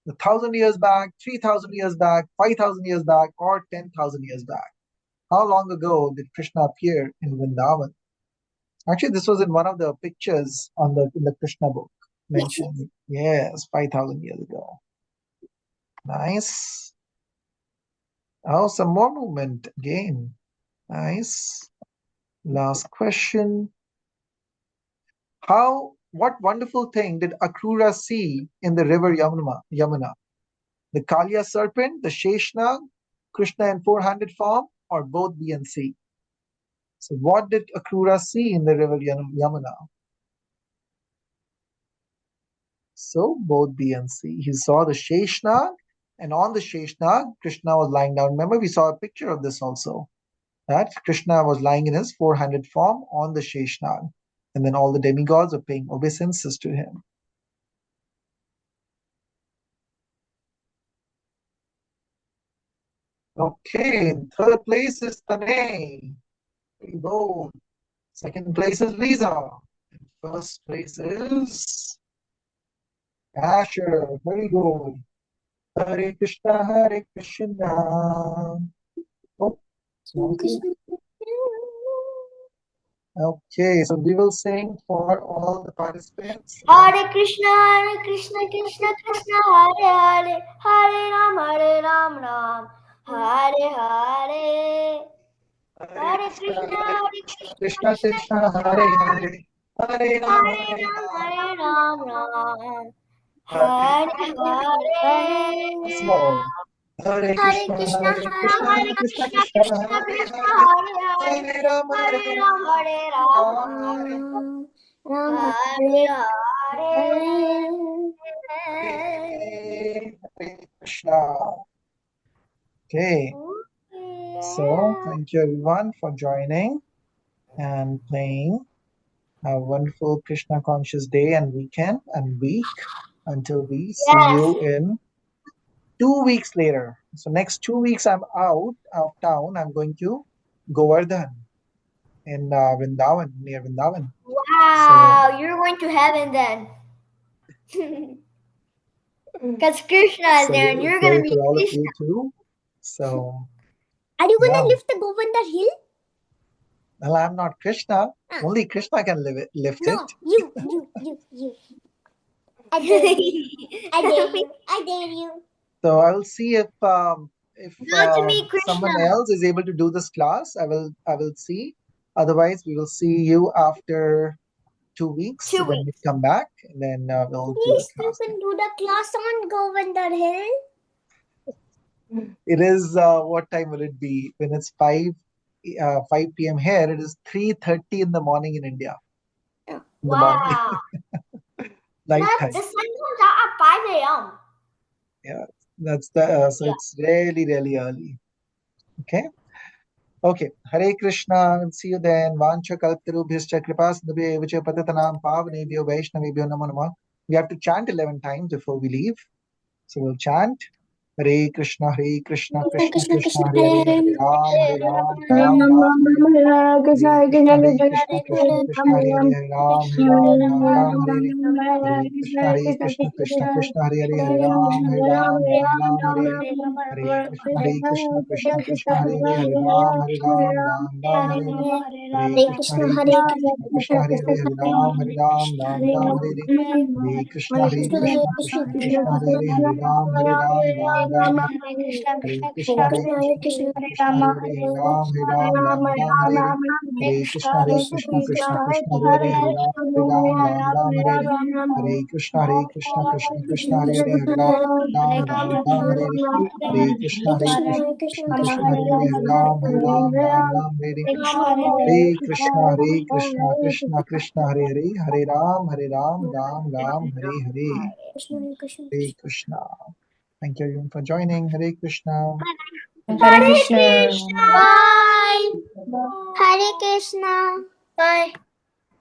1,000 years back, 3,000 years back, 5,000 years back, or 10,000 years back? How long ago did Krishna appear in Vrindavan? Actually, this was in one of the pictures on in the Krishna book mentioned. Yes, 5,000 years ago. Nice. Oh, some more movement again. Nice. Last question. What wonderful thing did Akrura see in the river Yamuna? The Kaliya serpent, the Sheshnag, Krishna in four-handed form, or both B and C? So what did Akrura see in the river Yamuna? So both B and C. He saw the Sheshnag, and on the Sheshnag, Krishna was lying down. Remember, we saw a picture of this also. That Krishna was lying in his four-handed form on the Sheshnag. And then all the demigods were paying obeisances to him. Okay, third place is Tanay. Very bold. Second place is Lisa. First place is Asher. Very good. Hare Krishna, Hare Krishna. Oh, monkey. Okay, so we will sing for all the participants. Hare Krishna, Krishna Krishna, Hare Hare, Hare Ram, Hare Hare. Hare Krishna, Krishna Krishna, Hare Hare, Hare Ram, Hare Hare Ram, Ram, Hare Hare Hare. Once more. Hare Hare Krishna, Krishna, Hare Krishna, Krishna Krishna, Hare Hare, Hare Rama, Hare Hare Ram, Rama, Hare Rama Ram, Rama, Hare Hare Krishna. Okay, so thank you everyone for joining and playing. Have a wonderful Krishna conscious day and weekend and week until we see you in 2 weeks later. So next 2 weeks I'm out of town. I'm going to Govardhan in Vrindavan, near Vrindavan. Wow, you're going to heaven then. Because Krishna is So there and we'll you're pray going to for meet all of Krishna. you too. So Are you going yeah. to lift the Govardhan hill? Well, I'm not Krishna. Only Krishna can lift No, it. you. I dare you. I dare you. I dare you. So I'll see if if Now to me, someone Krishna. else is able to do this class, I will see. Otherwise, we will see you after 2 weeks 2 when we weeks. come back, and then we'll do the Please, you class. can do the class on Govindar Hill. It is what time will it be? When it's 5 p.m. here, it is 3:30 in the morning in India. In the morning, Wow. night That time. the sun comes out at 5 a.m. Yeah, that's the so Yeah. it's really really early. Okay. Okay. Hare Krishna. We'll see you then. Vancha kalptarubhyascha kripasindhubhyo evacha patatanam pavanebhyo vaishnavebhyo namo namah. We have to chant 11 times before we leave. So we'll chant. Hare Krishna, Hare Krishna, Krishna Krishna Krishna, Krishna Hare Hare, Hare Ram, Hare Ram, Ram Ram, Hare Hare. Hare Krishna, Hare Krishna, Krishna Krishna, Hare Hare, Hare Ram, Hare Ram, Ram Ram, Hare Hare. Hare Krishna, Hare Krishna, Krishna Krishna, Hare Hare, Hare Ram, Hare Ram, Ram Ram, Hare Hare. Hare Krishna, Hare Krishna, Krishna Krishna, Hare Hare, Hare Ram, Hare Ram, Ram Ram, Hare Hare. Hare Krishna, Hare Krishna, Krishna Krishna, Hare Hare, Hare Ram, Hare Ram, Ram Ram, Hare Hare. Hare Krishna, Hare Krishna, Krishna Krishna, Hare Hare, Hare Ram, Hare Ram, Ram Ram, Hare Hare. Hare Krishna, Hare Krishna, Krishna Krishna, Hare Hare, Hare Ram, Hare Ram, Ram Ram, Hare Hare. Hare Krishna, Hare Krishna, Krishna Krishna, Hare Hare, Hare Ram, Hare Ram, Ram Ram, Hare Hare. Hare Krishna, Hare Krishna, Krishna Krishna, Hare Hare, Hare Ram, Ram Ram, Hare Hare. Hare Krishna, Hare Krishna, Krishna Krishna, Hare Hare, Hare Ram, Hare Ram, Ram Ram, Hare Hare. Hare Krishna, Hare Krishna, Krishna Krishna, Hare Hare, Hare Ram, Ram Ram, Hare Hare. Hare Krishna. Thank you everyone for joining. Hare Krishna. Hare Krishna. Bye. Hare Krishna. Bye.